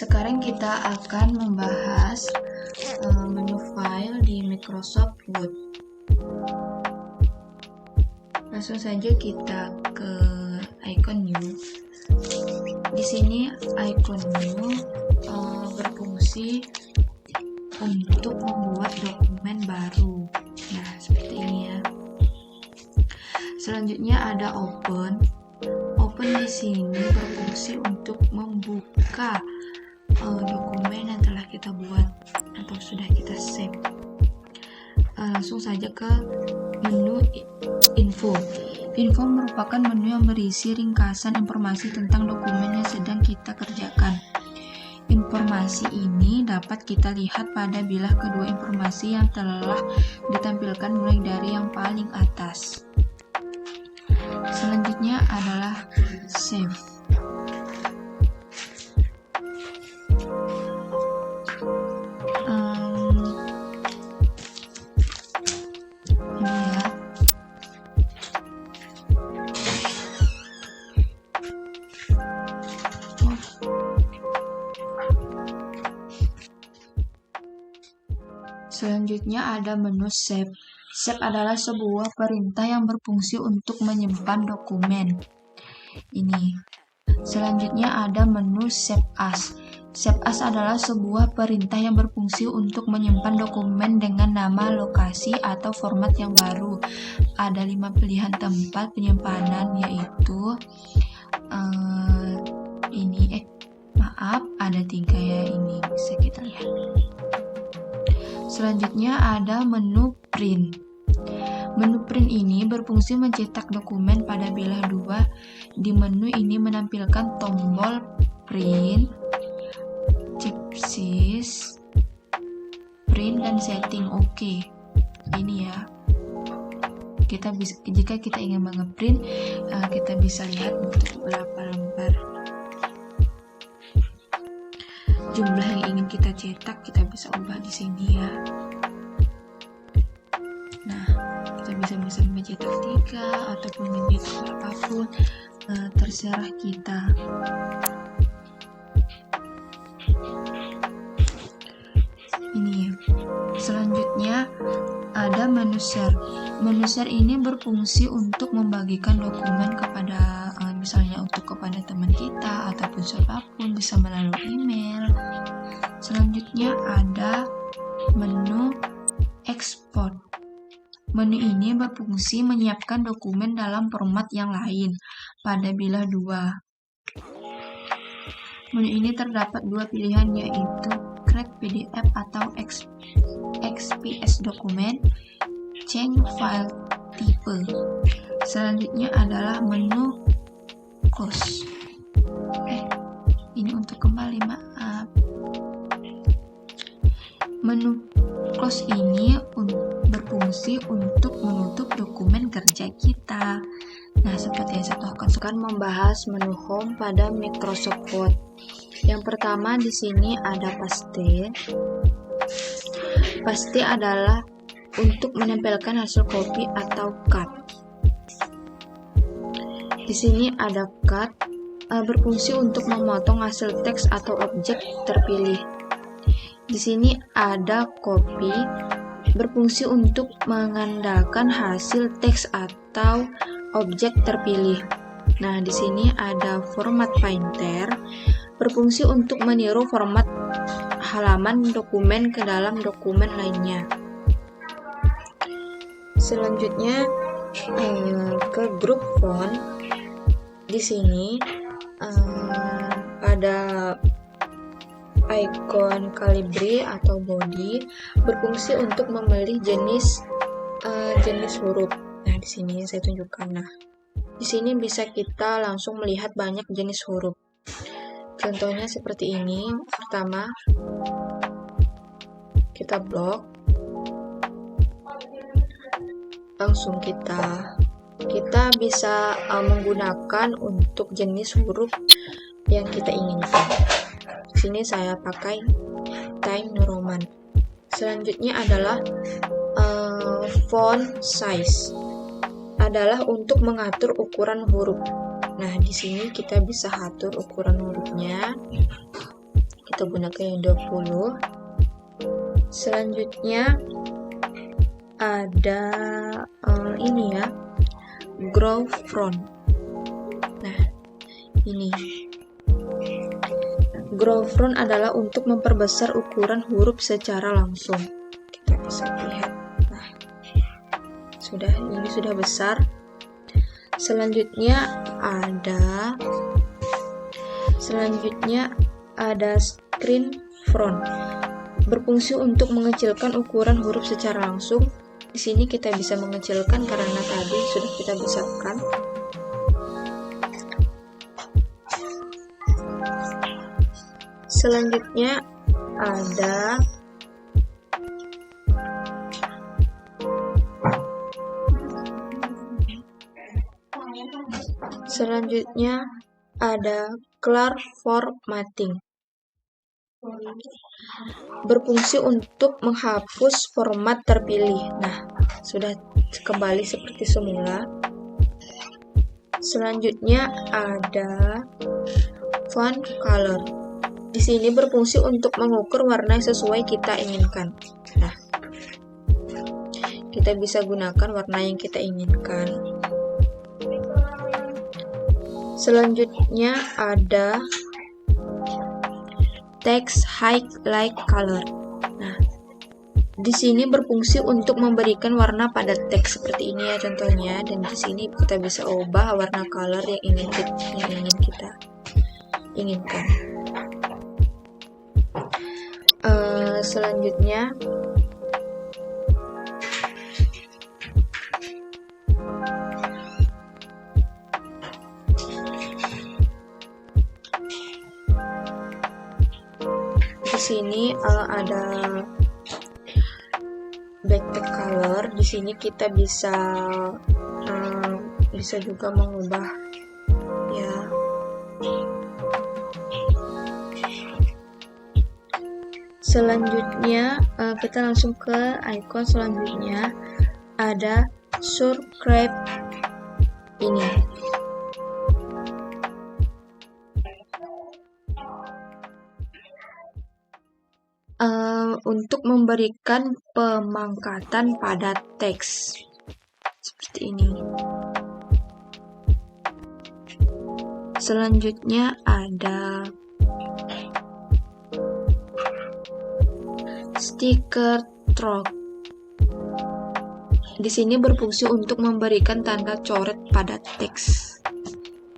Sekarang kita akan membahas menu file di Microsoft Word. Langsung saja kita ke icon new. Di sini icon new berfungsi untuk membuat dokumen baru. Nah, seperti ini ya. Selanjutnya ada open. Open di sini berfungsi untuk membuka dokumen yang telah kita buat atau sudah kita save. Langsung saja ke menu info. Info merupakan menu yang berisi ringkasan informasi tentang dokumen yang sedang kita kerjakan. Informasi ini dapat kita lihat pada bilah kedua informasi yang telah ditampilkan mulai dari yang paling atas. Selanjutnya adalah save. Ini ya. Selanjutnya ada menu save. Save adalah sebuah perintah yang berfungsi untuk menyimpan dokumen. Ini. Selanjutnya ada menu save as. Save as adalah sebuah perintah yang berfungsi untuk menyimpan dokumen dengan nama, lokasi, atau format yang baru. Ada 5 pilihan tempat penyimpanan, yaitu ada 3 ya, ini bisa kita lihat. Selanjutnya ada menu print. Menu print ini berfungsi mencetak dokumen pada bilah 2. Di menu ini menampilkan tombol print, chipsis, print, dan setting. Oke. Ini ya. Jika kita ingin mengeprint, kita bisa lihat untuk berapa lembar. Jumlah yang ingin kita cetak kita bisa ubah di sini ya. Nah, kita bisa mencetak 3 ataupun mencetak berapapun, terserah kita. Ini. Selanjutnya ada menu share. Menu share ini berfungsi untuk membagikan dokumen kepada misalnya kepada teman kita ataupun siapapun, bisa melalui email. Selanjutnya ada menu export. Menu ini berfungsi menyiapkan dokumen dalam format yang lain pada bilah 2. Menu ini terdapat 2 pilihan, yaitu create PDF atau XPS dokumen, change file type. Selanjutnya adalah menu close. Ini untuk kembali, maaf. Menu close ini berfungsi untuk menutup dokumen kerja kita. Nah, seperti yang saya akan membahas menu home pada Microsoft Word. Yang pertama di sini ada paste. Paste adalah untuk menempelkan hasil copy atau cut. Di sini ada cut, berfungsi untuk memotong hasil teks atau objek terpilih. Di sini ada copy, berfungsi untuk mengandalkan hasil teks atau objek terpilih. Nah, di sini ada format painter, berfungsi untuk meniru format halaman dokumen ke dalam dokumen lainnya. Selanjutnya ke grup font. Di sini ada icon kalibre atau body, berfungsi untuk memilih jenis huruf. Nah, di sini saya tunjukkan. Nah, di sini bisa kita langsung melihat banyak jenis huruf. Contohnya seperti ini. Pertama, kita blok. Langsung kita bisa menggunakan untuk jenis huruf yang kita inginkan. Di sini saya pakai Times New Roman. Selanjutnya adalah font size. Adalah untuk mengatur ukuran huruf. Nah, di sini kita bisa atur ukuran hurufnya. kita gunakan yang 20. Selanjutnya ada ini ya, grow front. Nah, ini grow front adalah untuk memperbesar ukuran huruf secara langsung. Kita bisa lihat. Nah, ini sudah besar. Selanjutnya ada screen front, berfungsi untuk mengecilkan ukuran huruf secara langsung. Di sini kita bisa mengecilkan karena tadi sudah kita besarkan. Selanjutnya ada color formatting, berfungsi untuk menghapus format terpilih. Nah, sudah kembali seperti semula. Selanjutnya ada font color. Di sini berfungsi untuk mengukur warna sesuai kita inginkan. Nah, kita bisa gunakan warna yang kita inginkan. Selanjutnya ada text highlight color. Nah, di sini berfungsi untuk memberikan warna pada teks seperti ini ya contohnya, dan di sini kita bisa ubah warna color yang ingin kita inginkan. Selanjutnya di sini ada background color. Di sini kita bisa juga mengubah ya. Selanjutnya kita langsung ke icon selanjutnya, ada subscribe ini. Untuk memberikan pemangkatan pada teks seperti ini. Selanjutnya ada sticker stroke. Di sini berfungsi untuk memberikan tanda coret pada teks.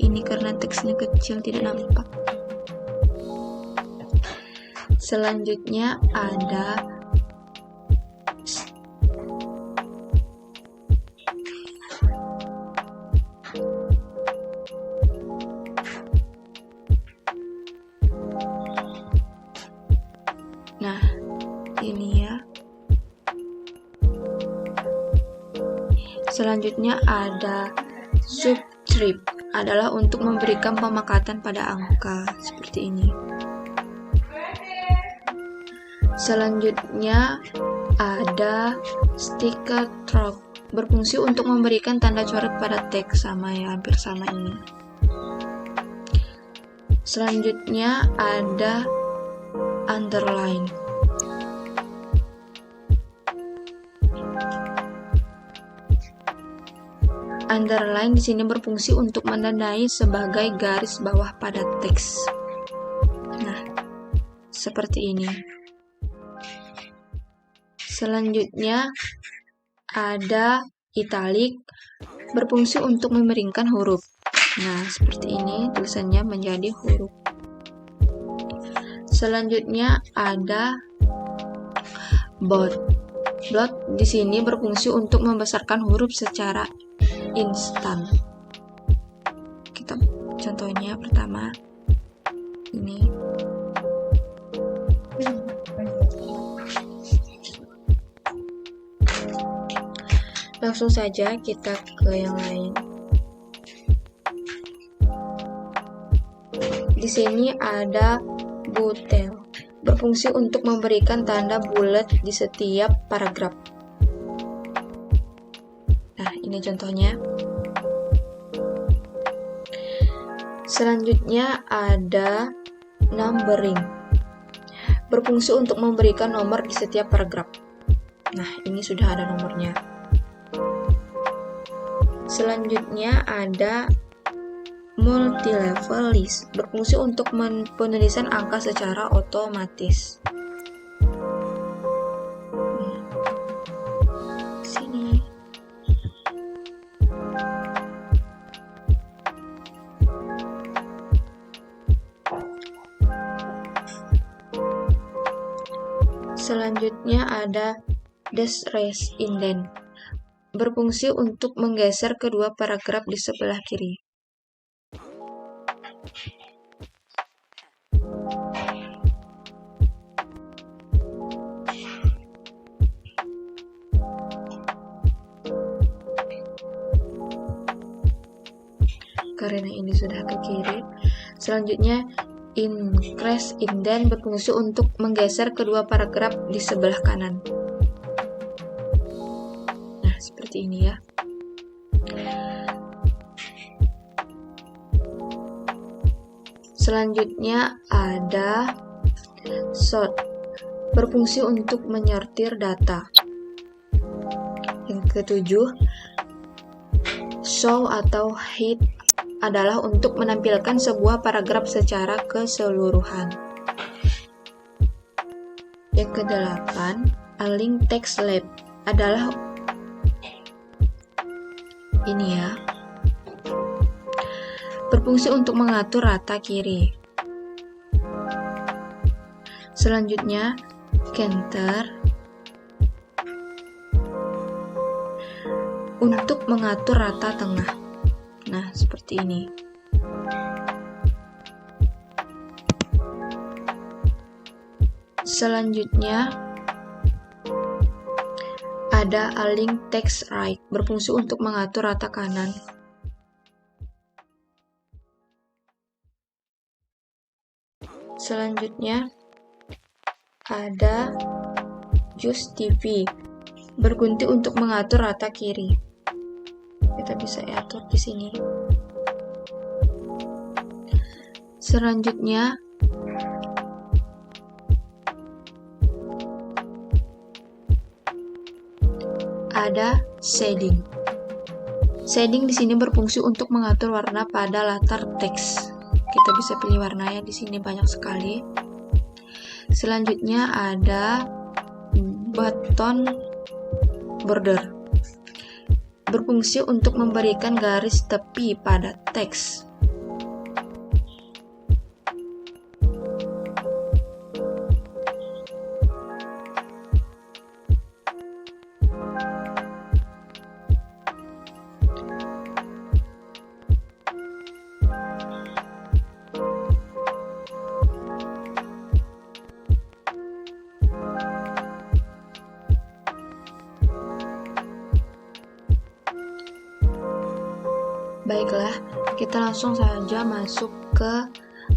Ini karena teksnya kecil tidak nampak. Selanjutnya ada ini ya. Selanjutnya ada subscript, adalah untuk memberikan pemakatan pada angka seperti ini. Selanjutnya ada sticker stroke, berfungsi untuk memberikan tanda coret pada teks, sama ya, hampir sama ini. Selanjutnya ada underline. Underline di sini berfungsi untuk menandai sebagai garis bawah pada teks. Nah, seperti ini. Selanjutnya ada italic, berfungsi untuk memiringkan huruf. Nah, seperti ini tulisannya menjadi huruf. Selanjutnya ada bold. Bold di sini berfungsi untuk membesarkan huruf secara instan. Kita contohnya pertama ini. Langsung saja kita ke yang lain. Di sini ada butel, berfungsi untuk memberikan tanda bulat di setiap paragraf. Nah, ini contohnya. Selanjutnya ada numbering. berfungsi untuk memberikan nomor di setiap paragraf. Nah, ini sudah ada nomornya. Selanjutnya ada multi-level list, berfungsi untuk penulisan angka secara otomatis. Sini. Selanjutnya ada dash raise indent, berfungsi untuk menggeser kedua paragraf di sebelah kiri. Karena ini sudah ke kiri. Selanjutnya increase indent, berfungsi untuk menggeser kedua paragraf di sebelah kanan. Nah, seperti ini ya. Selanjutnya ada sort, berfungsi untuk menyortir data. Yang ketujuh, show atau hide adalah untuk menampilkan sebuah paragraf secara keseluruhan. Yang kedelapan, align text left adalah ini ya, berfungsi untuk mengatur rata kiri. Selanjutnya, center untuk mengatur rata tengah. Nah, seperti ini. Selanjutnya ada align text right, berfungsi untuk mengatur rata kanan. Selanjutnya ada use TV, bergunting untuk mengatur rata kiri. Kita bisa atur di sini. Selanjutnya ada shading. Shading di sini berfungsi untuk mengatur warna pada latar teks. Kita bisa pilih warnanya, di sini banyak sekali. Selanjutnya ada button border, berfungsi untuk memberikan garis tepi pada teks. Baiklah, kita langsung saja masuk ke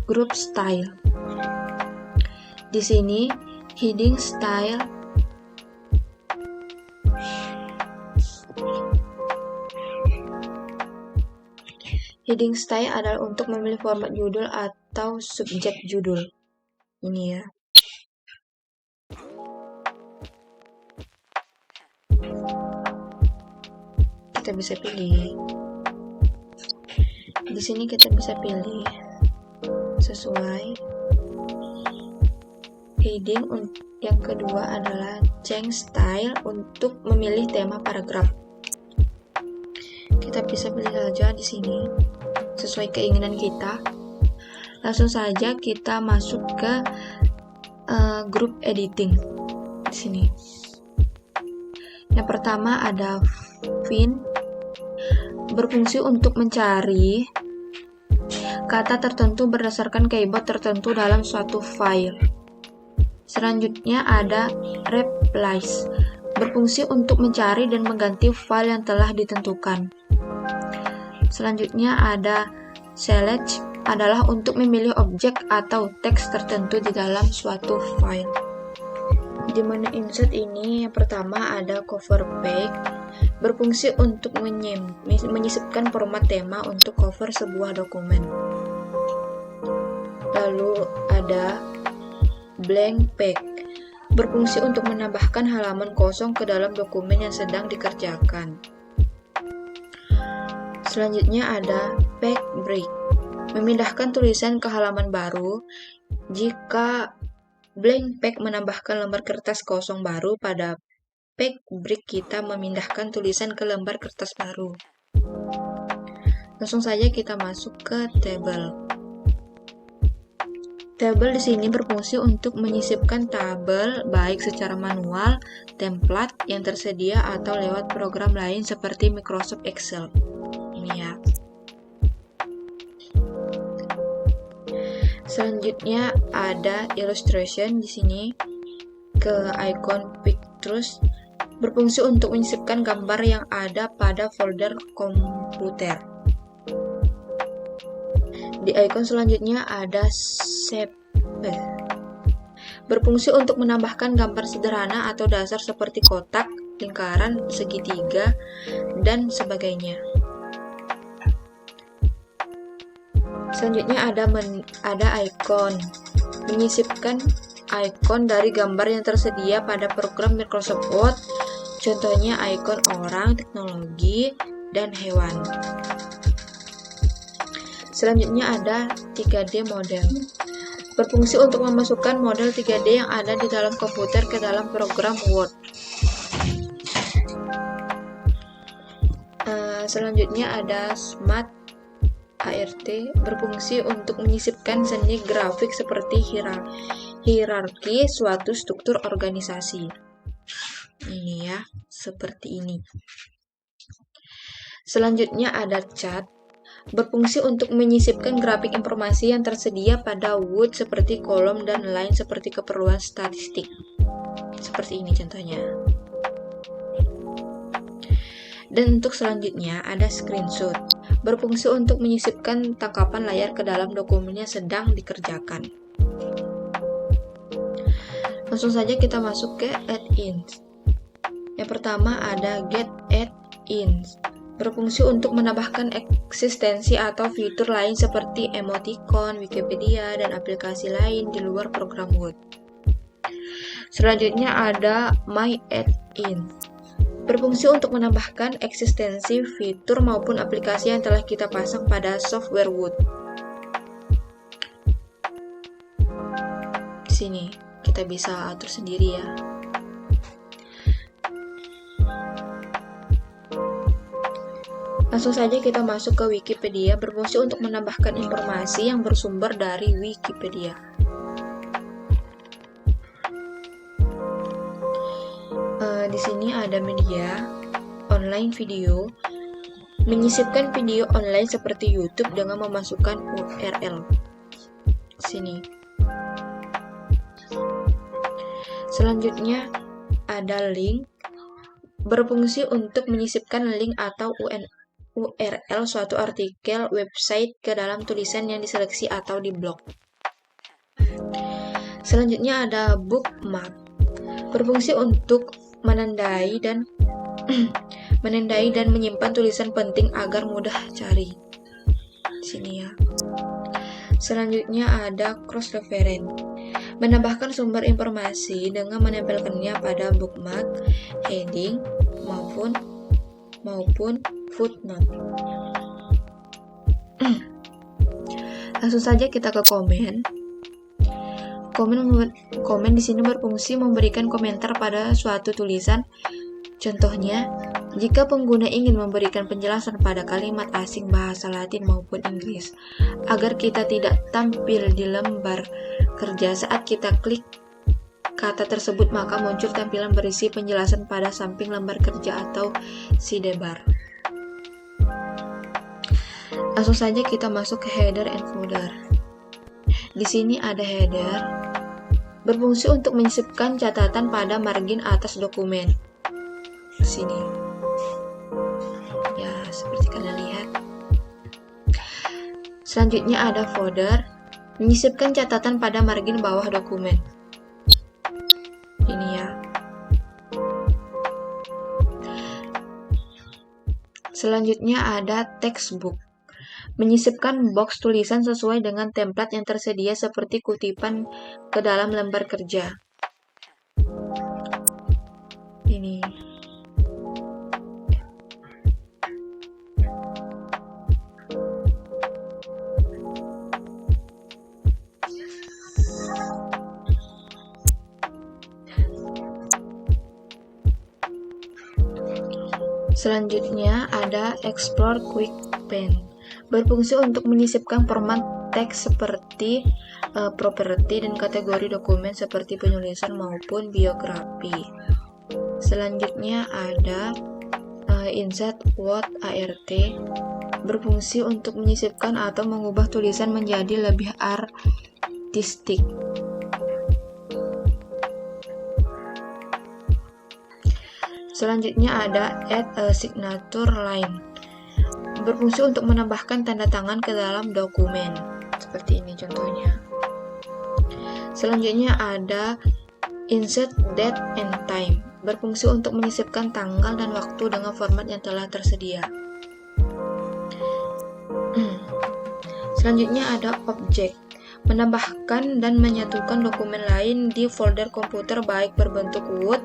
group style. Di sini heading style adalah untuk memilih format judul atau subjek judul. Ini ya. Kita bisa pilih. Di sini kita bisa pilih sesuai. Heading yang kedua adalah change style, untuk memilih tema paragraf. Kita bisa pilih saja di sini sesuai keinginan kita. Langsung saja kita masuk ke group editing. Di sini. Yang pertama ada find, berfungsi untuk mencari kata tertentu berdasarkan keyword tertentu dalam suatu file. Selanjutnya ada replace, berfungsi untuk mencari dan mengganti file yang telah ditentukan. Selanjutnya ada select, adalah untuk memilih objek atau teks tertentu di dalam suatu file. Di menu insert ini yang pertama ada cover page, berfungsi untuk menyisipkan format tema untuk cover sebuah dokumen. Lalu ada blank page, berfungsi untuk menambahkan halaman kosong ke dalam dokumen yang sedang dikerjakan. Selanjutnya ada page break, memindahkan tulisan ke halaman baru. Jika blank page menambahkan lembar kertas kosong baru, pada page break kita memindahkan tulisan ke lembar kertas baru. Langsung saja kita masuk ke table. Tabel di sini berfungsi untuk menyisipkan tabel baik secara manual, template yang tersedia atau lewat program lain seperti Microsoft Excel. Ini ya. Selanjutnya ada illustration di sini ke icon pictures, berfungsi untuk menyisipkan gambar yang ada pada folder komputer. Di icon selanjutnya ada shape, berfungsi untuk menambahkan gambar sederhana atau dasar seperti kotak, lingkaran, segitiga, dan sebagainya. Selanjutnya ada icon, menyisipkan icon dari gambar yang tersedia pada program Microsoft Word, contohnya icon orang, teknologi, dan hewan. Selanjutnya ada 3D model, berfungsi untuk memasukkan model 3D yang ada di dalam komputer ke dalam program Word. Selanjutnya ada Smart ART, berfungsi untuk menyisipkan seni grafik seperti hierarki suatu struktur organisasi. Ini ya, seperti ini. Selanjutnya ada chart, berfungsi untuk menyisipkan grafik informasi yang tersedia pada Word seperti kolom dan line seperti keperluan statistik. Seperti ini contohnya. Dan untuk selanjutnya ada screenshot, berfungsi untuk menyisipkan tangkapan layar ke dalam dokumen yang sedang dikerjakan. Langsung saja kita masuk ke add-ins. Yang pertama ada get add-ins, berfungsi untuk menambahkan eksistensi atau fitur lain seperti emoticon, Wikipedia, dan aplikasi lain di luar program Word. Selanjutnya ada my add-in, berfungsi untuk menambahkan eksistensi fitur maupun aplikasi yang telah kita pasang pada software Word. Di sini kita bisa atur sendiri ya. Langsung saja kita masuk ke Wikipedia, berfungsi untuk menambahkan informasi yang bersumber dari Wikipedia. Di sini ada media, online video, menyisipkan video online seperti YouTube dengan memasukkan URL. Sini. Selanjutnya ada link, berfungsi untuk menyisipkan link atau URL suatu artikel website ke dalam tulisan yang diseleksi atau diblok. Selanjutnya ada bookmark, berfungsi untuk menandai dan menyimpan tulisan penting agar mudah cari. Sini ya. Selanjutnya ada cross reference, menambahkan sumber informasi dengan menempelkannya pada bookmark, heading maupun footnote. Langsung saja kita ke komen. Komen di sini berfungsi memberikan komentar pada suatu tulisan. Contohnya, jika pengguna ingin memberikan penjelasan pada kalimat asing bahasa Latin maupun Inggris, agar kita tidak tampil di lembar kerja saat kita klik kata tersebut, maka muncul tampilan berisi penjelasan pada samping lembar kerja atau sidebar. Langsung saja kita masuk ke header and footer. Di sini ada header, berfungsi untuk menyisipkan catatan pada margin atas dokumen. Sini. Ya, seperti kalian lihat. Selanjutnya ada footer, menyisipkan catatan pada margin bawah dokumen. Ini ya. Selanjutnya ada textbook, Menyisipkan box tulisan sesuai dengan template yang tersedia seperti kutipan ke dalam lembar kerja. Ini. Selanjutnya ada Explore Quick Pen. Berfungsi untuk menyisipkan format teks seperti properti dan kategori dokumen seperti penulisan maupun biografi. Selanjutnya ada Insert Word ART. Berfungsi untuk menyisipkan atau mengubah tulisan menjadi lebih artistik. Selanjutnya ada Add a Signature Line. Berfungsi untuk menambahkan tanda tangan ke dalam dokumen. Seperti ini contohnya. Selanjutnya ada Insert Date and Time. Berfungsi untuk menyisipkan tanggal dan waktu dengan format yang telah tersedia. Selanjutnya ada Object. Menambahkan dan menyatukan dokumen lain di folder komputer baik berbentuk Word,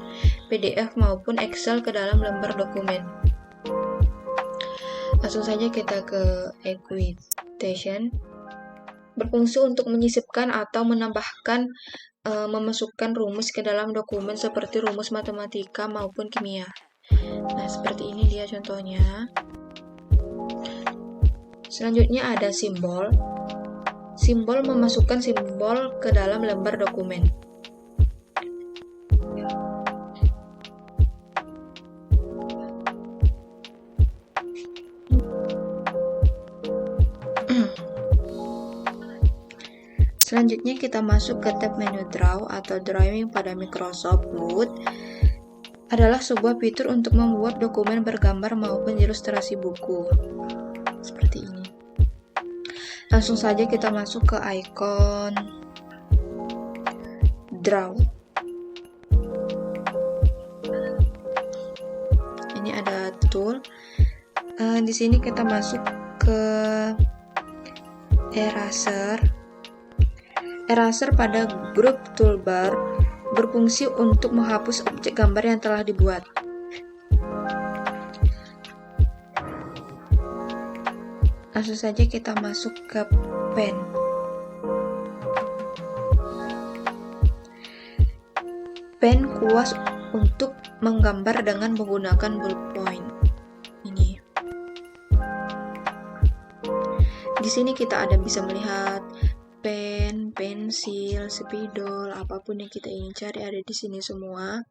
PDF maupun Excel ke dalam lembar dokumen. Langsung saja kita ke Equation. Berfungsi untuk menyisipkan atau menambahkan memasukkan rumus ke dalam dokumen seperti rumus matematika maupun kimia. Nah, seperti ini dia contohnya. Selanjutnya ada simbol. Simbol memasukkan simbol ke dalam lembar dokumen. Selanjutnya kita masuk ke tab menu Draw atau Drawing pada Microsoft Word. Adalah sebuah fitur untuk membuat dokumen bergambar maupun ilustrasi buku. Seperti ini. Langsung saja kita masuk ke icon Draw. Ini ada tool. Di sini kita masuk ke eraser. Eraser pada grup toolbar berfungsi untuk menghapus objek gambar yang telah dibuat. Langsung saja kita masuk ke pen. Pen kuas untuk menggambar dengan menggunakan ballpoint. Ini. Di sini kita bisa melihat pen, pensil, spidol, apapun yang kita ingin cari ada di sini semua.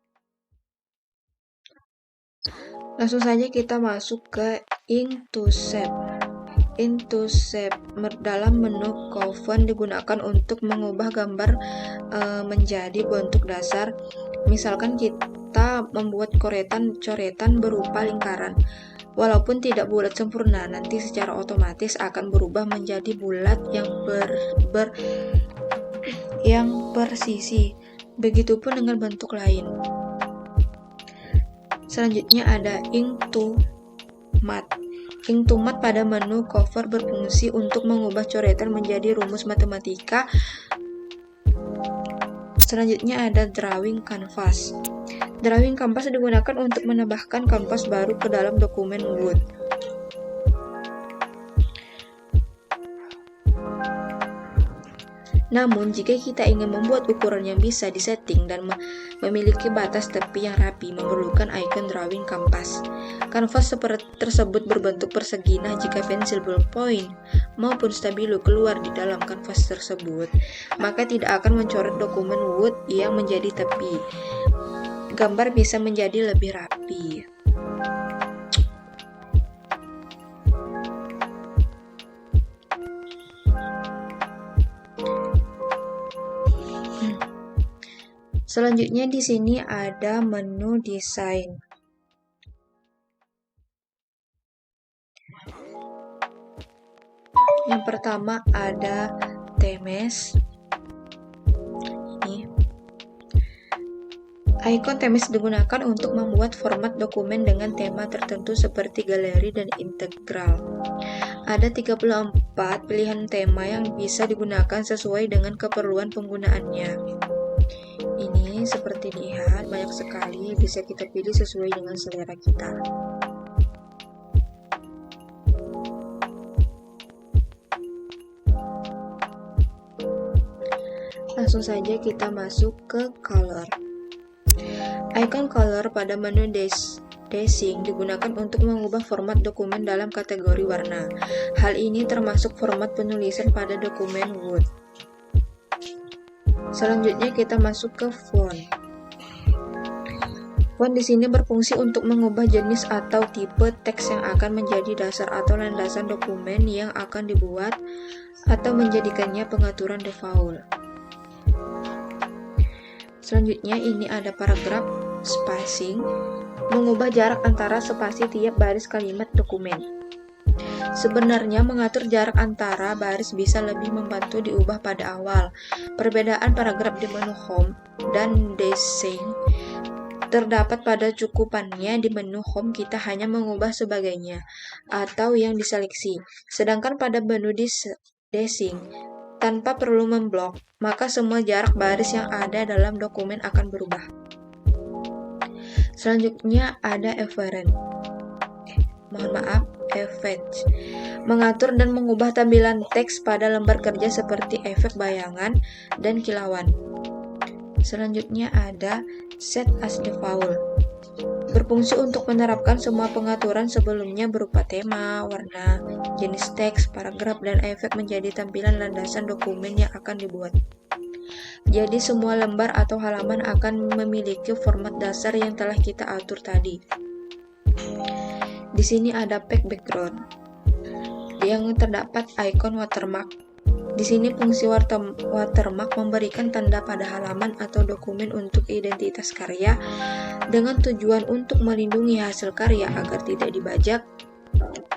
Langsung saja kita masuk ke Ink to Shape. Ink to Shape dalam menu Coven digunakan untuk mengubah gambar menjadi bentuk dasar. Misalkan kita membuat coretan berupa lingkaran. Walaupun tidak bulat sempurna, nanti secara otomatis akan berubah menjadi bulat yang persisi. Begitupun dengan bentuk lain. Selanjutnya ada Ink to Matte. Ink to Matte pada menu cover berfungsi untuk mengubah coretan menjadi rumus matematika. Selanjutnya ada Drawing Canvas. Drawing Canvas digunakan untuk menambahkan kanvas baru ke dalam dokumen Word. Namun, jika kita ingin membuat ukuran yang bisa disetting dan memiliki batas tepi yang rapi, memerlukan icon Drawing Canvas. Kanvas tersebut berbentuk persegi. Nah, jika pensil ballpoint maupun stabilo keluar di dalam kanvas tersebut, maka tidak akan mencoret dokumen Word yang menjadi tepi. Gambar bisa menjadi lebih rapi. Selanjutnya di sini ada menu desain. Yang pertama ada themes. Ini. Icon themes digunakan untuk membuat format dokumen dengan tema tertentu seperti galeri dan integral. Ada 34 pilihan tema yang bisa digunakan sesuai dengan keperluan penggunaannya. Ini seperti lihat, banyak sekali bisa kita pilih sesuai dengan selera kita. Langsung saja kita masuk ke color. Icon color pada menu Desing digunakan untuk mengubah format dokumen dalam kategori warna. Hal ini termasuk format penulisan pada dokumen Word. Selanjutnya kita masuk ke font. Font di sini berfungsi untuk mengubah jenis atau tipe teks yang akan menjadi dasar atau landasan dokumen yang akan dibuat atau menjadikannya pengaturan default. Selanjutnya ini ada paragraf spacing, mengubah jarak antara spasi tiap baris kalimat dokumen. Sebenarnya mengatur jarak antara baris bisa lebih membantu diubah pada awal. Perbedaan paragraf di menu Home dan Desing terdapat pada cukupannya. Di menu Home kita hanya mengubah sebagainya atau yang diseleksi. Sedangkan pada menu Desing tanpa perlu memblok, maka semua jarak baris yang ada dalam dokumen akan berubah. Selanjutnya ada Effect, mengatur dan mengubah tampilan teks pada lembar kerja seperti efek bayangan dan kilauan. Selanjutnya ada Set as Default, berfungsi untuk menerapkan semua pengaturan sebelumnya berupa tema, warna, jenis teks, paragraf, dan efek menjadi tampilan landasan dokumen yang akan dibuat. Jadi semua lembar atau halaman akan memiliki format dasar yang telah kita atur tadi. Di sini ada pack background yang terdapat icon watermark. Di sini fungsi watermark memberikan tanda pada halaman atau dokumen untuk identitas karya dengan tujuan untuk melindungi hasil karya agar tidak dibajak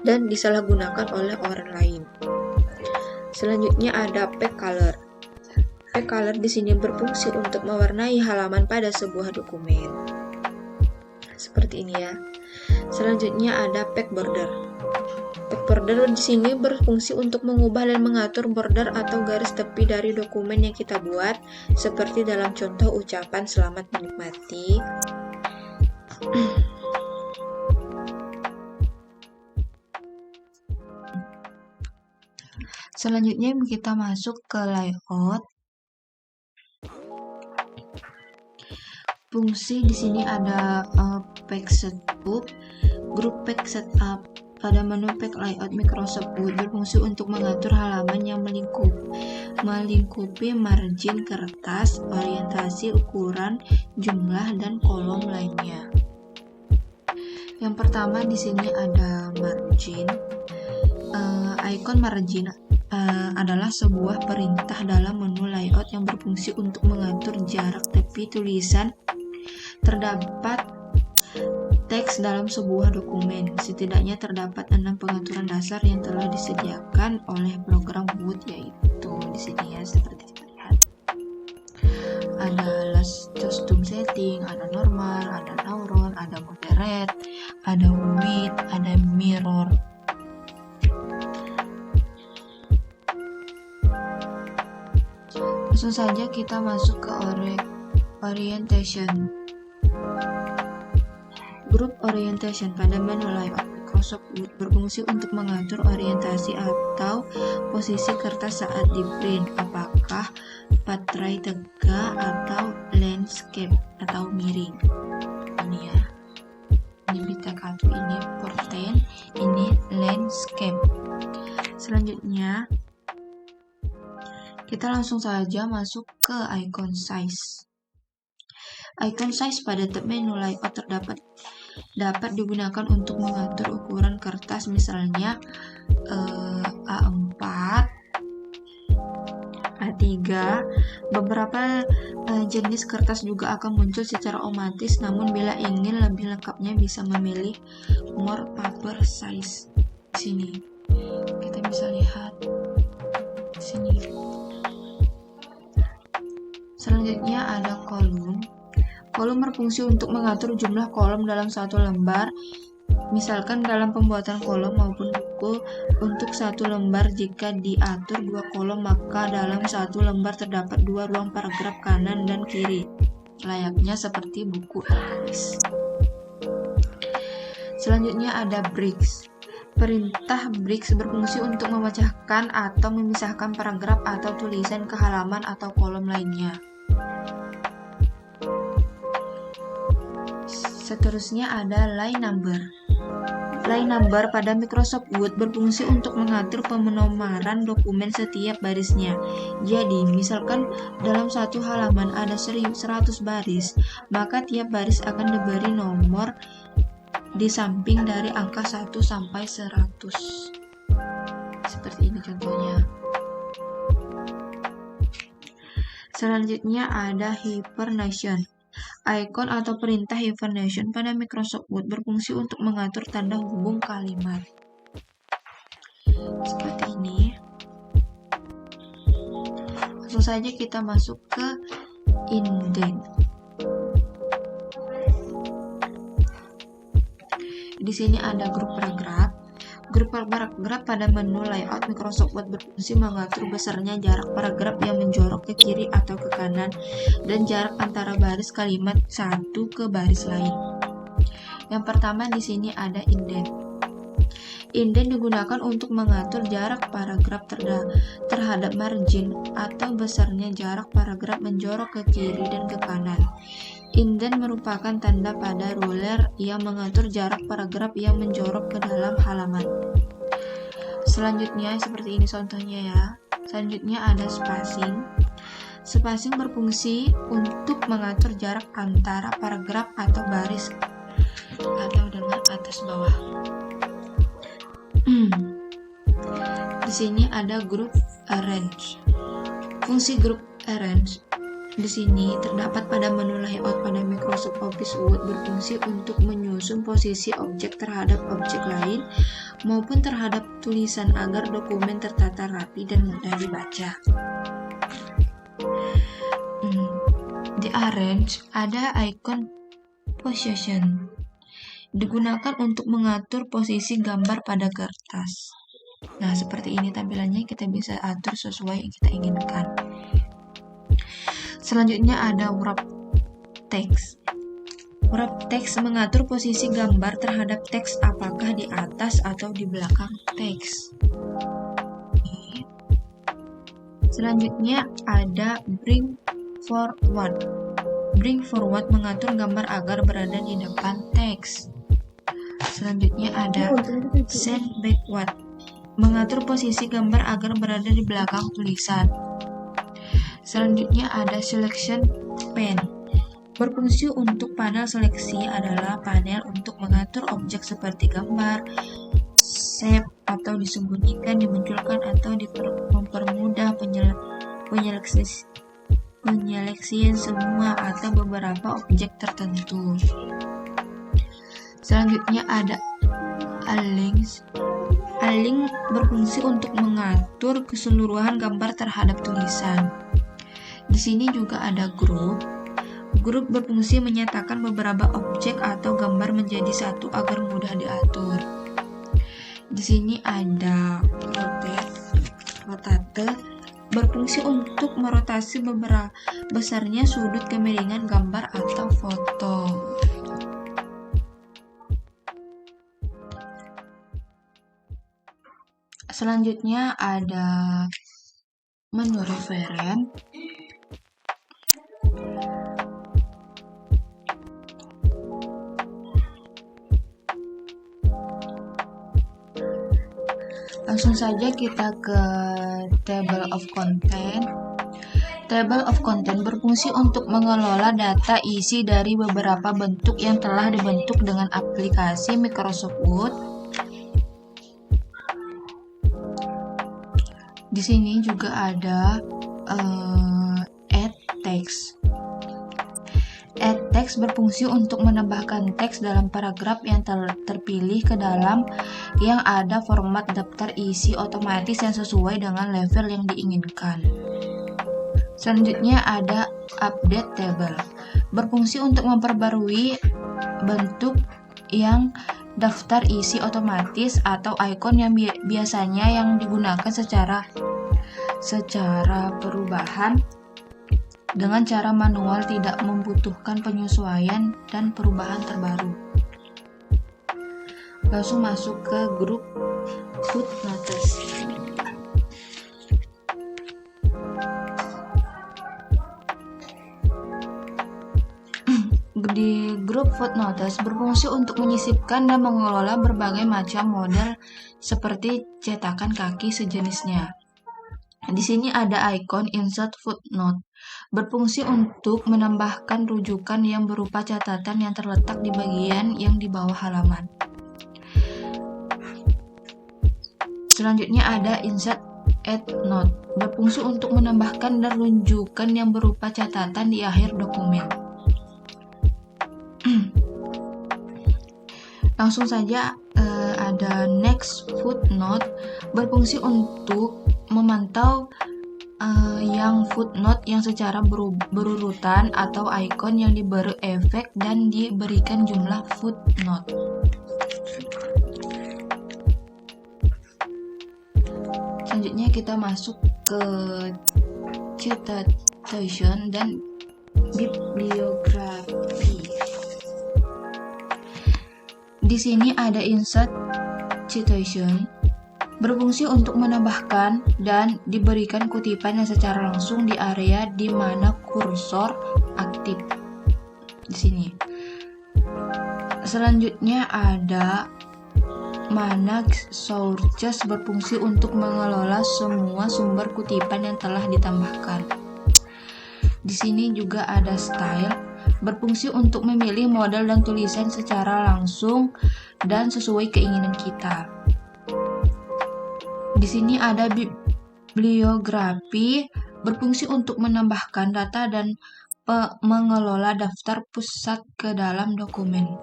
dan disalahgunakan oleh orang lain. Selanjutnya ada pack color. Pack color di sini berfungsi untuk mewarnai halaman pada sebuah dokumen. Seperti ini ya. Selanjutnya ada pack border. Pack border di sini berfungsi untuk mengubah dan mengatur border atau garis tepi dari dokumen yang kita buat, seperti dalam contoh ucapan selamat menikmati. Selanjutnya kita masuk ke layout. Fungsi di sini ada Pack Setup, grup Pack Setup. Pada menu Pack Layout Microsoft Word berfungsi untuk mengatur halaman yang melingkupi margin kertas, orientasi, ukuran, jumlah, dan kolom lainnya. Yang pertama di sini ada margin. Icon margin adalah sebuah perintah dalam menu layout yang berfungsi untuk mengatur jarak tepi tulisan terdapat teks dalam sebuah dokumen. Setidaknya terdapat 6 pengaturan dasar yang telah disediakan oleh program Word, yaitu di sini ya, seperti terlihat. Ada custom setting, ada normal, ada neuron, ada moderate, ada width, ada mirror. Langsung saja kita masuk ke orientation. Group orientation pada menu layout Microsoft Word berfungsi untuk mengatur orientasi atau posisi kertas saat di print, apakah portrait tegak atau landscape atau miring. Ini ya. Ini bita kartu, ini portrait, ini landscape. Selanjutnya kita langsung saja masuk ke icon size. Icon size pada tab menu layout dapat digunakan untuk mengatur ukuran kertas, misalnya A4, A3. Beberapa jenis kertas juga akan muncul secara otomatis, namun bila ingin lebih lengkapnya bisa memilih more paper size. Di sini kita bisa lihat di sini. Selanjutnya ada kolom. Kolom berfungsi untuk mengatur jumlah kolom dalam satu lembar Misalkan dalam pembuatan kolom maupun buku untuk satu lembar jika diatur 2 kolom, maka dalam satu lembar terdapat 2 ruang paragraf kanan dan kiri, layaknya seperti buku tulis. Selanjutnya ada breaks. Perintah breaks berfungsi untuk memecahkan atau memisahkan paragraf atau tulisan ke halaman atau kolom lainnya. Seterusnya ada line number. Line number pada Microsoft Word berfungsi untuk mengatur penomoran dokumen setiap barisnya. Jadi, misalkan dalam satu halaman ada 100 baris, maka tiap baris akan diberi nomor di samping dari angka 1 sampai 100. Seperti ini contohnya. Selanjutnya ada hibernation. Icon atau perintah hibernation pada Microsoft Word berfungsi untuk mengatur tanda hubung kalimat. Seperti ini. Langsung saja kita masuk ke indent. Di sini ada grup paragraf. Grup paragraf pada menu layout Microsoft Word berfungsi mengatur besarnya jarak paragraf yang menjorok ke kiri atau ke kanan dan jarak antara baris kalimat satu ke baris lain. Yang pertama di sini ada indent. Indent digunakan untuk mengatur jarak paragraf terhadap margin atau besarnya jarak paragraf menjorok ke kiri dan ke kanan. Indent merupakan tanda pada ruler yang mengatur jarak paragraf yang menjorok ke dalam halaman. Selanjutnya seperti ini contohnya ya. Selanjutnya ada spacing. Spacing berfungsi untuk mengatur jarak antara paragraf atau baris atau dengan atas bawah. Di sini ada group arrange. Fungsi group arrange di sini terdapat pada menu layout pada Microsoft Office Word berfungsi untuk menyusun posisi objek terhadap objek lain maupun terhadap tulisan agar dokumen tertata rapi dan mudah dibaca. Di arrange ada icon position. Digunakan untuk mengatur posisi gambar pada kertas. Nah, seperti ini tampilannya, kita bisa atur sesuai yang kita inginkan. Selanjutnya ada wrap text. Wrap text mengatur posisi gambar terhadap teks apakah di atas atau di belakang teks. Selanjutnya ada bring forward. Bring forward mengatur gambar agar berada di depan teks. Selanjutnya ada send backward. Mengatur posisi gambar agar berada di belakang tulisan. Selanjutnya ada selection pane. Berfungsi untuk panel seleksi adalah panel untuk mengatur objek seperti gambar, shape atau disembunyikan, dimunculkan atau mempermudah penyeleksian semua atau beberapa objek tertentu. Selanjutnya ada align. Align berfungsi untuk mengatur keseluruhan gambar terhadap tulisan. Di sini juga ada group. Group berfungsi menyatakan beberapa objek atau gambar menjadi satu agar mudah diatur. Di sini ada rotate. Berfungsi untuk merotasi beberapa besarnya sudut kemiringan gambar atau foto. Selanjutnya ada menu referen. Langsung saja kita ke table of content. Table of content berfungsi untuk mengelola data isi dari beberapa bentuk yang telah dibentuk dengan aplikasi Microsoft Word. Di sini juga ada add text. Add text berfungsi untuk menambahkan teks dalam paragraf yang terpilih ke dalam yang ada format daftar isi otomatis yang sesuai dengan level yang diinginkan. Selanjutnya ada update table. Berfungsi untuk memperbarui bentuk yang daftar isi otomatis atau icon yang biasanya yang digunakan secara perubahan dengan cara manual, tidak membutuhkan penyesuaian dan perubahan terbaru. Langsung masuk ke grup footnotes. Di grup footnotes berfungsi untuk menyisipkan dan mengelola berbagai macam model seperti cetakan kaki sejenisnya. Di sini ada icon insert footnote, berfungsi untuk menambahkan rujukan yang berupa catatan yang terletak di bagian yang di bawah halaman. Selanjutnya ada insert endnote, berfungsi untuk menambahkan dan rujukan yang berupa catatan di akhir dokumen. Langsung saja ada next footnote, berfungsi untuk memantau yang footnote yang secara berurutan atau icon yang diberi efek dan diberikan jumlah footnote. Selanjutnya kita masuk ke citation dan bibliografi. Di sini ada insert citation, berfungsi untuk menambahkan dan diberikan kutipan yang secara langsung di area di mana kursor aktif. Di sini. Selanjutnya ada mana sources, berfungsi untuk mengelola semua sumber kutipan yang telah ditambahkan. Di sini juga ada style, berfungsi untuk memilih model dan tulisan secara langsung dan sesuai keinginan kita. Di sini ada bibliografi, berfungsi untuk menambahkan data dan mengelola daftar pusat ke dalam dokumen.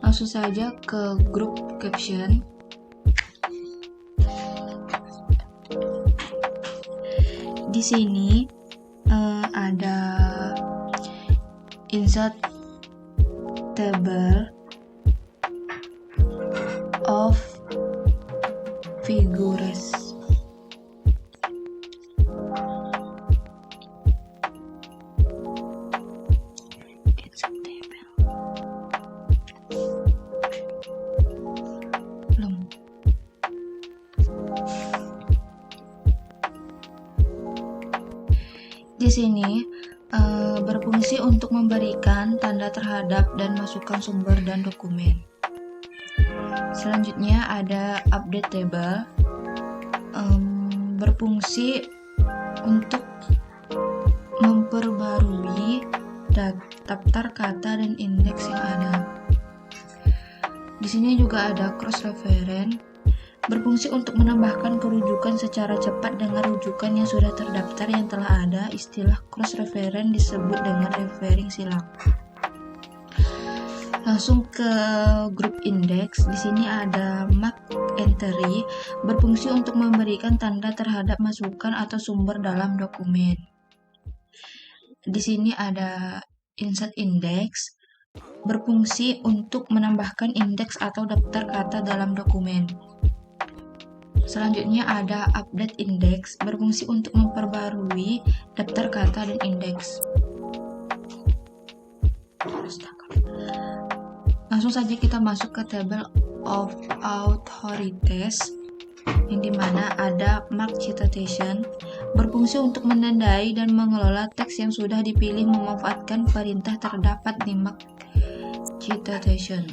Langsung saja ke grup caption. Di sini ada insert table of figures. Di sini berfungsi untuk memberikan tanda terhadap dan masukkan sumber dan dokumen. Selanjutnya ada update table, berfungsi untuk memperbarui daftar kata dan indeks yang ada. Di sini juga ada cross reference, berfungsi untuk menambahkan kerujukan secara cepat dengan rujukan yang sudah terdaftar yang telah ada. Istilah cross reference disebut dengan referring silang. Langsung ke grup index. Di sini ada mark entry, berfungsi untuk memberikan tanda terhadap masukan atau sumber dalam dokumen. Di sini ada insert index, berfungsi untuk menambahkan indeks atau daftar kata dalam dokumen. Selanjutnya ada update index, berfungsi untuk memperbarui daftar kata dan indeks. Langsung saja kita masuk ke table of authorities, yang dimana ada mark citation, berfungsi untuk menandai dan mengelola teks yang sudah dipilih memanfaatkan perintah terdapat di mark citation.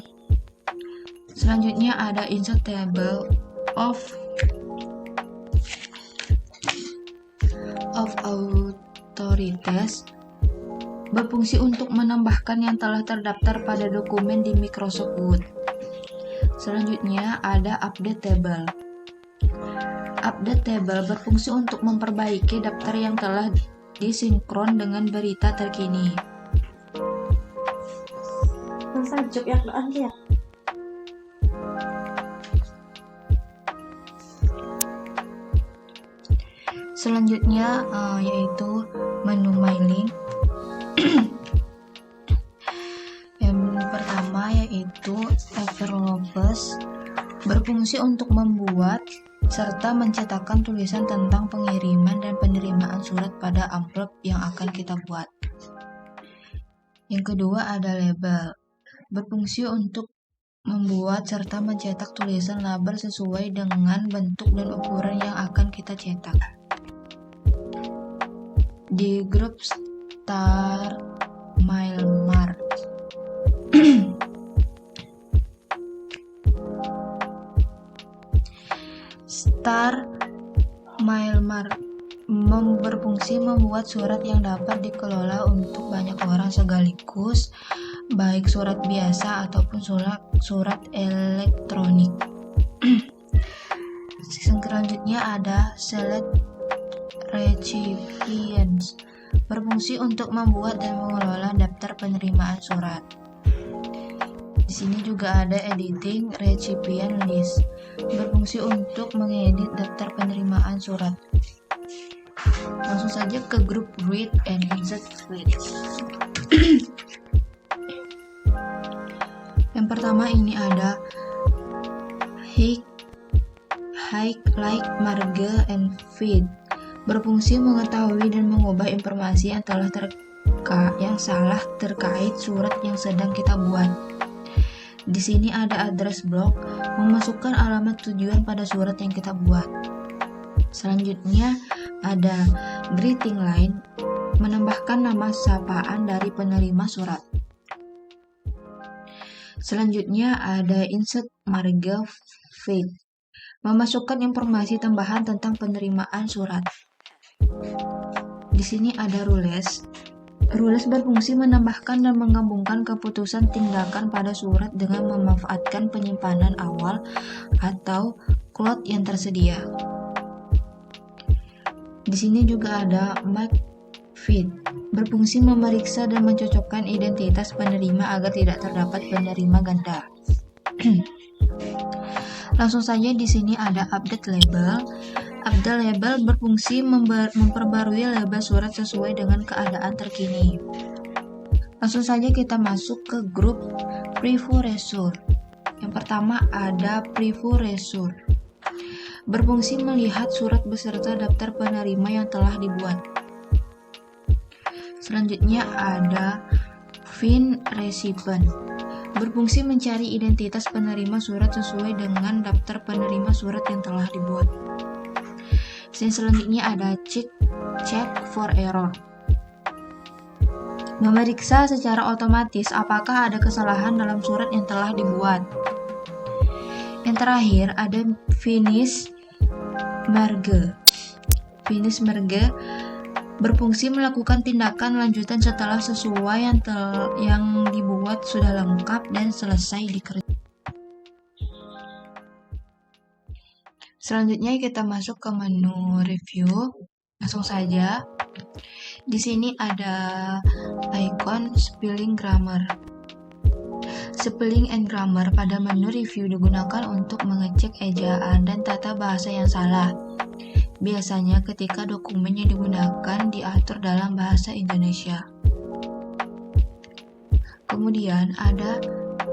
Selanjutnya ada insert table of authorities, berfungsi untuk menambahkan yang telah terdaftar pada dokumen di Microsoft Word. Selanjutnya ada update table. Update table berfungsi untuk memperbaiki daftar yang telah disinkron dengan berita terkini. Selanjutnya yaitu menu mailing. yaitu envelopes, berfungsi untuk membuat serta mencetakkan tulisan tentang pengiriman dan penerimaan surat pada amplop yang akan kita buat. Yang kedua ada label, berfungsi untuk membuat serta mencetak tulisan label sesuai dengan bentuk dan ukuran yang akan kita cetak. Di grup Star Mailmar Star Mailmar berfungsi membuat surat yang dapat dikelola untuk banyak orang sekaligus, baik surat biasa ataupun surat elektronik. Selanjutnya ada Select Recipients, berfungsi untuk membuat dan mengelola daftar penerimaan surat. Di sini juga ada Editing Recipient List, berfungsi untuk mengedit daftar penerimaan surat. Langsung saja ke grup Read and Insert Tweets. Yang pertama ini ada Like, Marge, and Feed, berfungsi mengetahui dan mengubah informasi yang salah terkait surat yang sedang kita buat. Di sini ada address block, memasukkan alamat tujuan pada surat yang kita buat. Selanjutnya ada greeting line, menambahkan nama sapaan dari penerima surat. Selanjutnya ada insert marge feed, memasukkan informasi tambahan tentang penerimaan surat. Di sini ada rules. Rules berfungsi menambahkan dan menggabungkan keputusan tindakan pada surat dengan memanfaatkan penyimpanan awal atau cloud yang tersedia. Di sini juga ada Make Feed, berfungsi memeriksa dan mencocokkan identitas penerima agar tidak terdapat penerima ganda. Langsung saja di sini ada Update Label. Update label berfungsi memperbarui label surat sesuai dengan keadaan terkini. Langsung saja kita masuk ke grup Preview Result. Yang pertama ada Preview Result, berfungsi melihat surat beserta daftar penerima yang telah dibuat. Selanjutnya ada Find Recipient, berfungsi mencari identitas penerima surat sesuai dengan daftar penerima surat yang telah dibuat. Selanjutnya ada Check for Error, memeriksa secara otomatis apakah ada kesalahan dalam surat yang telah dibuat. Yang terakhir ada Finish Merge. Finish Merge berfungsi melakukan tindakan lanjutan setelah sesuai yang dibuat sudah lengkap dan selesai dikerjakan. Selanjutnya kita masuk ke menu review. Langsung saja. Di sini ada icon Spelling Grammar. Spelling and Grammar pada menu review digunakan untuk mengecek ejaan dan tata bahasa yang salah. Biasanya ketika dokumen yang digunakan diatur dalam bahasa Indonesia. Kemudian ada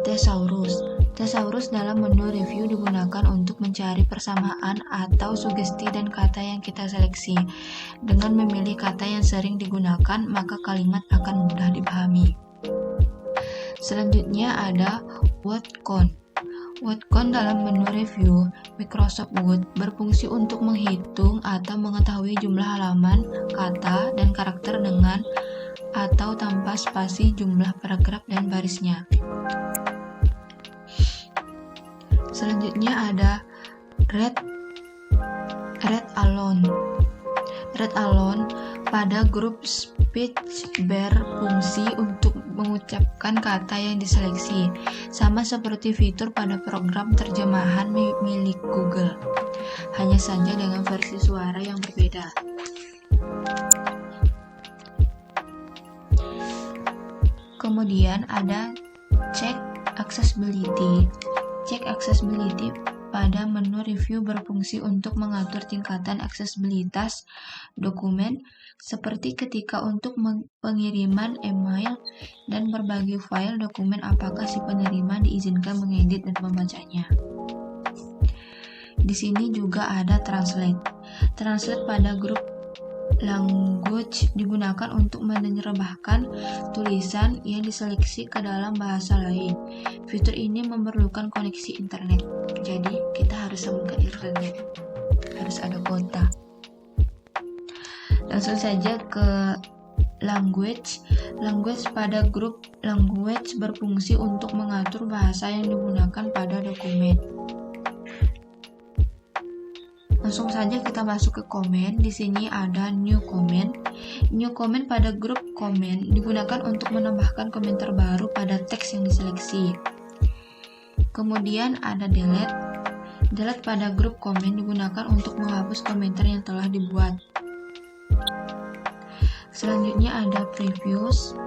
Thesaurus. Thesaurus dalam menu review digunakan untuk mencari persamaan atau sugesti dan kata yang kita seleksi. Dengan memilih kata yang sering digunakan, maka kalimat akan mudah dipahami. Selanjutnya ada WordCount. WordCount dalam menu review Microsoft Word berfungsi untuk menghitung atau mengetahui jumlah halaman, kata, dan karakter dengan atau tanpa spasi, jumlah paragraf, dan barisnya. Selanjutnya ada Read Alone. Read Alone pada grup speech berfungsi untuk mengucapkan kata yang diseleksi, sama seperti fitur pada program terjemahan milik Google, hanya saja dengan versi suara yang berbeda. Kemudian ada Check Accessibility. Check Accessibility pada menu review berfungsi untuk mengatur tingkatan aksesibilitas dokumen, seperti ketika untuk pengiriman email dan berbagi file dokumen apakah si penerima diizinkan mengedit dan membacanya. Di sini juga ada translate. Translate pada grup language digunakan untuk menerjemahkan tulisan yang diseleksi ke dalam bahasa lain. Fitur ini memerlukan koneksi internet, jadi kita harus sambungkan internet, harus ada kuota. Langsung saja ke language. Language pada grup language berfungsi untuk mengatur bahasa yang digunakan pada dokumen. Langsung saja kita masuk ke komen. Di sini ada new comment. New comment pada grup comment digunakan untuk menambahkan komentar baru pada teks yang diseleksi. Kemudian ada delete. Delete pada grup komen digunakan untuk menghapus komentar yang telah dibuat. Selanjutnya ada previews.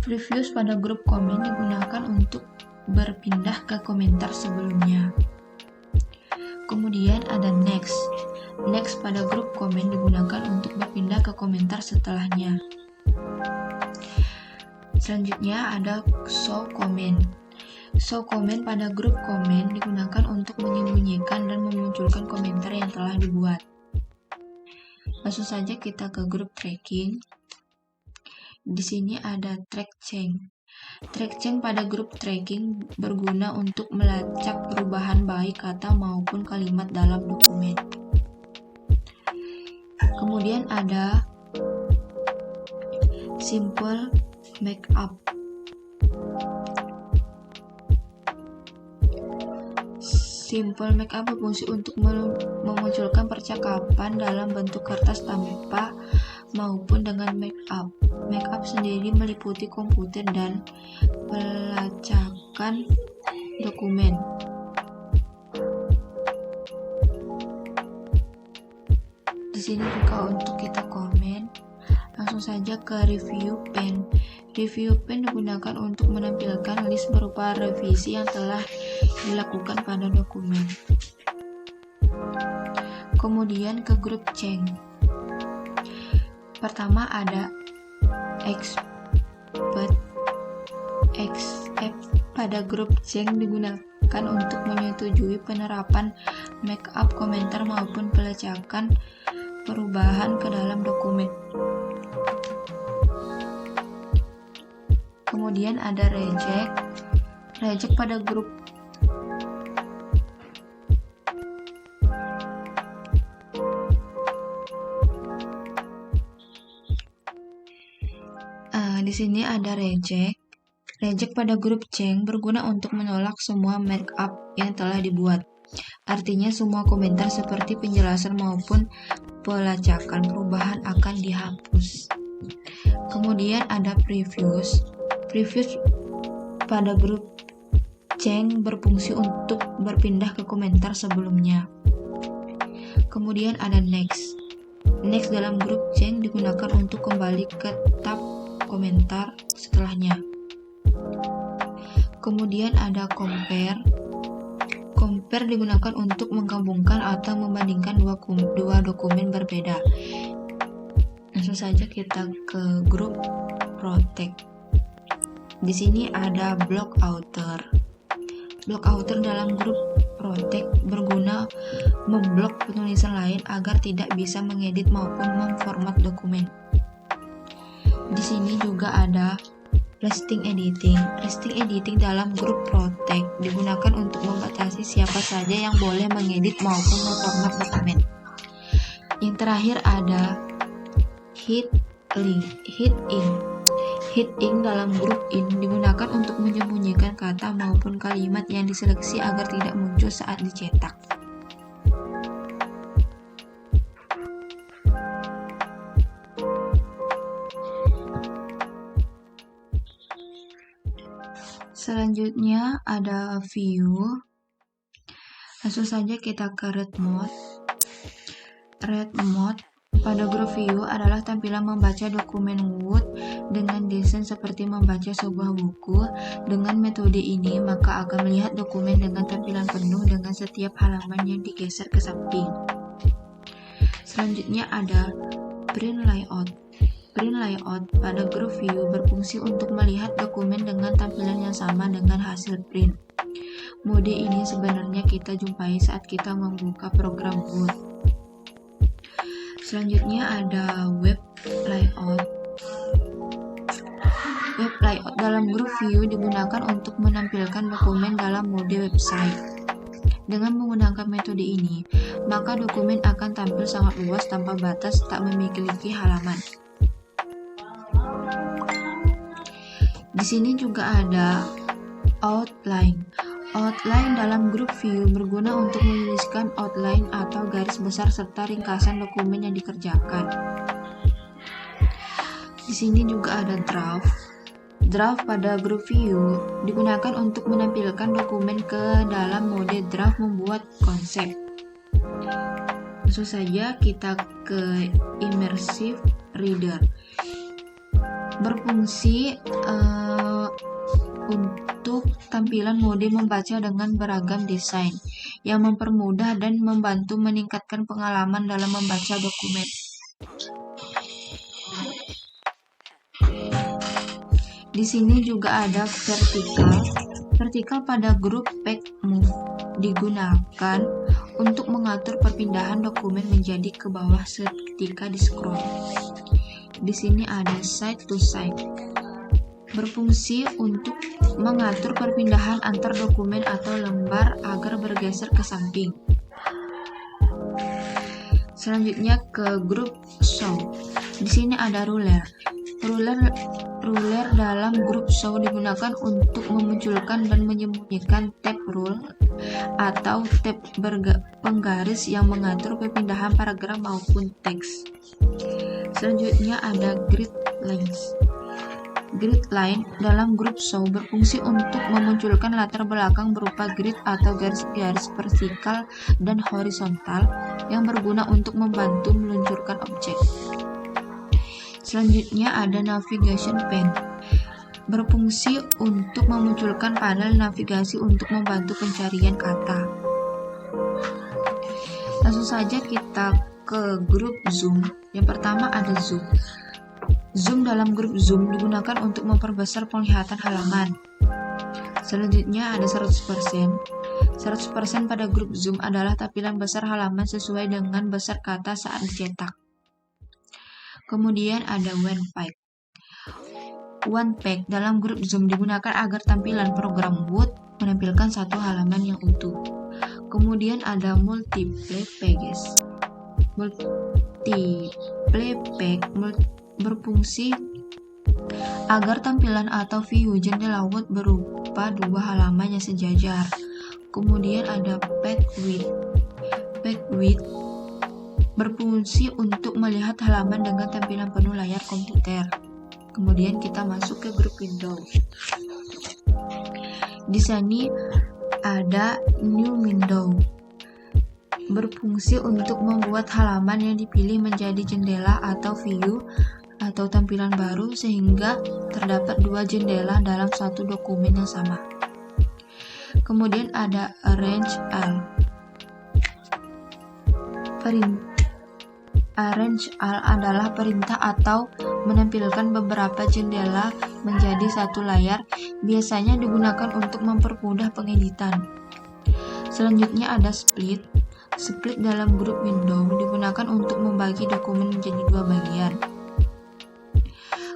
Previews pada grup komen digunakan untuk berpindah ke komentar sebelumnya. Kemudian ada next. Next pada grup komen digunakan untuk berpindah ke komentar setelahnya. Selanjutnya ada show comment. Show comment pada grup komen digunakan untuk menyembunyikan dan memunculkan komentar yang telah dibuat. Langsung saja kita ke grup tracking. Di sini ada track change. Track change pada grup tracking berguna untuk melacak perubahan baik kata maupun kalimat dalam dokumen. Kemudian ada simple markup. Simple markup berfungsi untuk memunculkan percakapan dalam bentuk kertas tanpa maupun dengan markup. Markup sendiri meliputi komputer dan pelacakan dokumen. Di sini juga untuk kita komen. Langsung saja ke review pen. Review pen digunakan untuk menampilkan list berupa revisi yang telah dilakukan pada dokumen. Kemudian ke grup change. Pertama ada accept pada grup change digunakan untuk menyetujui penerapan markup komentar maupun pelacakan perubahan ke dalam dokumen. Kemudian ada reject. Reject pada grup di sini ada reject. Reject pada grup change berguna untuk menolak semua markup yang telah dibuat. Artinya semua komentar seperti penjelasan maupun pelacakan perubahan akan dihapus. Kemudian ada previews. Previews pada grup change berfungsi untuk berpindah ke komentar sebelumnya. Kemudian ada next. Next dalam grup change digunakan untuk kembali ke tab komentar setelahnya. Kemudian ada compare. Compare digunakan untuk menggabungkan atau membandingkan dua dokumen berbeda. Langsung saja kita ke grup protect. Di sini ada block outer. Block outer dalam grup protect berguna memblok penulisan lain agar tidak bisa mengedit maupun memformat dokumen. Di sini juga ada resting editing. Resting editing dalam grup protect digunakan untuk membatasi siapa saja yang boleh mengedit maupun memformat dokumen. Yang terakhir ada hit ink. Hit ink dalam grup in digunakan untuk menyembunyikan kata maupun kalimat yang diseleksi agar tidak muncul saat dicetak. Selanjutnya ada view. Langsung saja kita ke read mode. Read mode pada grup view adalah tampilan membaca dokumen Word dengan desain seperti membaca sebuah buku. Dengan metode ini, maka akan melihat dokumen dengan tampilan penuh dengan setiap halaman yang digeser ke samping. Selanjutnya ada print layout. Print layout pada grup view berfungsi untuk melihat dokumen dengan tampilan yang sama dengan hasil print. Mode ini sebenarnya kita jumpai saat kita membuka program Word. Selanjutnya ada web layout. Web layout dalam grup view digunakan untuk menampilkan dokumen dalam mode website. Dengan menggunakan metode ini, maka dokumen akan tampil sangat luas tanpa batas, tak memiliki halaman. Di sini juga ada outline. Outline dalam grup view berguna untuk menuliskan outline atau garis besar serta ringkasan dokumen yang dikerjakan. Di sini juga ada draft. Draft pada grup view digunakan untuk menampilkan dokumen ke dalam mode draft membuat konsep. Langsung saja kita ke immersive reader. Berfungsi untuk tampilan mode membaca dengan beragam desain yang mempermudah dan membantu meningkatkan pengalaman dalam membaca dokumen. Di sini juga ada vertikal. Vertikal pada grup page move digunakan untuk mengatur perpindahan dokumen menjadi ke bawah ketika di scroll. Di sini ada side to side. Berfungsi untuk mengatur perpindahan antar dokumen atau lembar agar bergeser ke samping. Selanjutnya ke grup show. Di sini ada ruler. Ruler dalam grup show digunakan untuk memunculkan dan menyembunyikan tab rule atau tab penggaris yang mengatur perpindahan paragraf maupun teks. Selanjutnya ada grid lines. Grid line dalam grup show berfungsi untuk memunculkan latar belakang berupa grid atau garis-garis vertikal dan horizontal yang berguna untuk membantu meluncurkan objek. Selanjutnya ada navigation pane. Berfungsi untuk memunculkan panel navigasi untuk membantu pencarian kata. Langsung saja kita ke grup zoom. Yang pertama ada zoom. Zoom dalam grup zoom digunakan untuk memperbesar penglihatan halaman. Selanjutnya ada 100%. 100% pada grup zoom adalah tampilan besar halaman sesuai dengan besar kata saat dicetak. Kemudian ada one page dalam grup zoom digunakan agar tampilan program Word menampilkan satu halaman yang utuh. Kemudian ada multiple pages. Multiple page berfungsi agar tampilan atau view jendela Word berupa dua halaman yang sejajar. Kemudian ada page width. Page width berfungsi untuk melihat halaman dengan tampilan penuh layar komputer. Kemudian kita masuk ke grup window. Di sini ada new window. Berfungsi untuk membuat halaman yang dipilih menjadi jendela atau view atau tampilan baru sehingga terdapat dua jendela dalam satu dokumen yang sama. Kemudian ada arrange all. Arrange all adalah perintah atau menampilkan beberapa jendela menjadi satu layar, biasanya digunakan untuk mempermudah pengeditan. Selanjutnya ada split. Split dalam grup window digunakan untuk membagi dokumen menjadi dua bagian.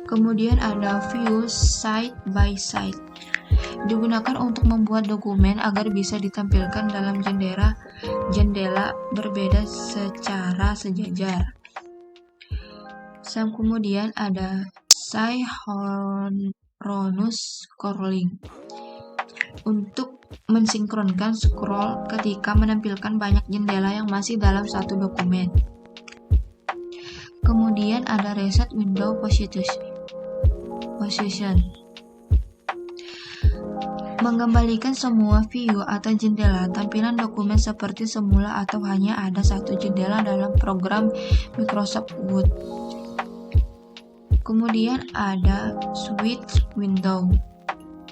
Kemudian ada view side by side. Digunakan untuk membuat dokumen agar bisa ditampilkan dalam jendela berbeda secara sejajar. Kemudian ada synchronous scrolling. Untuk mensinkronkan scroll ketika menampilkan banyak jendela yang masih dalam satu dokumen. Kemudian ada reset window position. Mengembalikan semua view atau jendela tampilan dokumen seperti semula atau hanya ada satu jendela dalam program Microsoft Word. Kemudian ada switch window,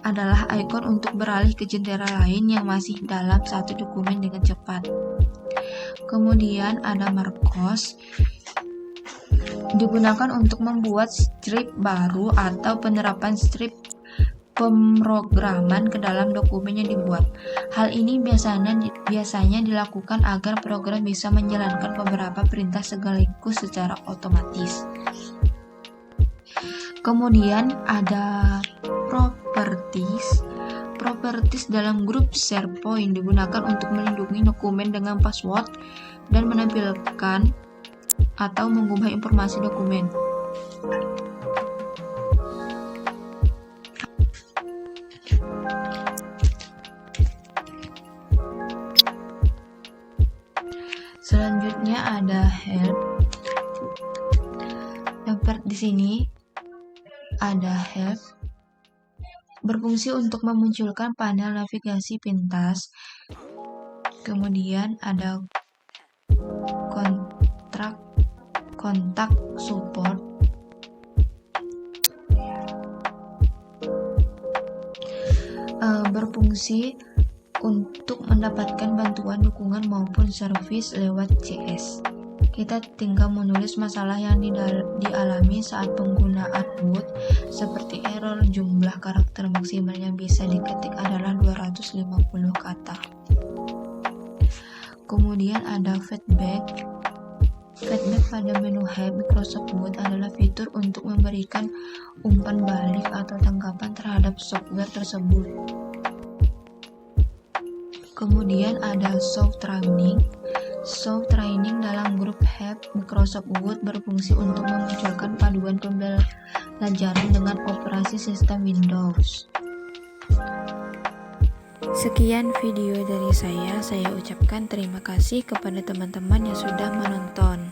adalah ikon untuk beralih ke jendela lain yang masih dalam satu dokumen dengan cepat. Kemudian ada Marcos, digunakan untuk membuat strip baru atau penerapan strip pemrograman ke dalam dokumen yang dibuat. Hal ini biasanya dilakukan agar program bisa menjalankan beberapa perintah sekaligus secara otomatis. Kemudian ada properties. Properties dalam grup SharePoint digunakan untuk melindungi dokumen dengan password dan menampilkan atau mengubah informasi dokumen. Selanjutnya ada help. Di sini ada help, berfungsi untuk memunculkan panel navigasi pintas. Kemudian ada kontak support. Berfungsi untuk mendapatkan bantuan, dukungan maupun servis lewat CS. Kita tinggal menulis masalah yang dialami saat penggunaan Word, seperti error, jumlah karakter maksimal yang bisa diketik adalah 250 kata. Kemudian ada feedback. Feedback pada menu Help Microsoft Word adalah fitur untuk memberikan umpan balik atau tanggapan terhadap software tersebut. Kemudian ada soft training. Soft training dalam grup Help Microsoft Word berfungsi untuk memunculkan paduan pembelajaran dengan operasi sistem Windows. Sekian video dari saya ucapkan terima kasih kepada teman-teman yang sudah menonton.